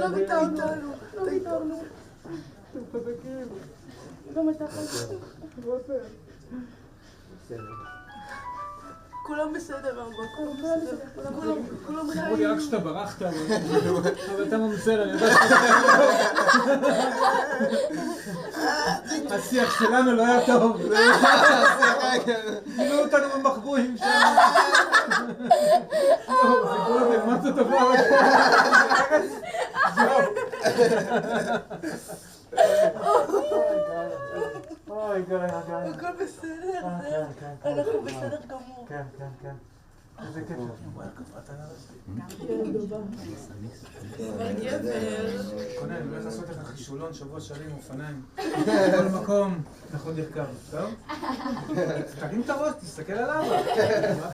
לא ויתרנו. לא ויתרנו. אתם חזקים. גם אתה חזק. כולם בסדר, אבא. כולם אמרו לי רק שאתה ברחת, אבל אתה ממסר, אני יודע השיח שלנו לא היה טוב. גילו אותנו במחבואים שם. סיפרו אותם, מה זה טובה? אוי, גיא. הכל בסדר, אנחנו בסדר גמור. כן. איזה כיף. קונן, אני הולך לעשות לך חישולון שבוע שלם אופניים. בכל מקום, אנחנו נרכב, טוב? תרים את הראש, תסתכל על אבא.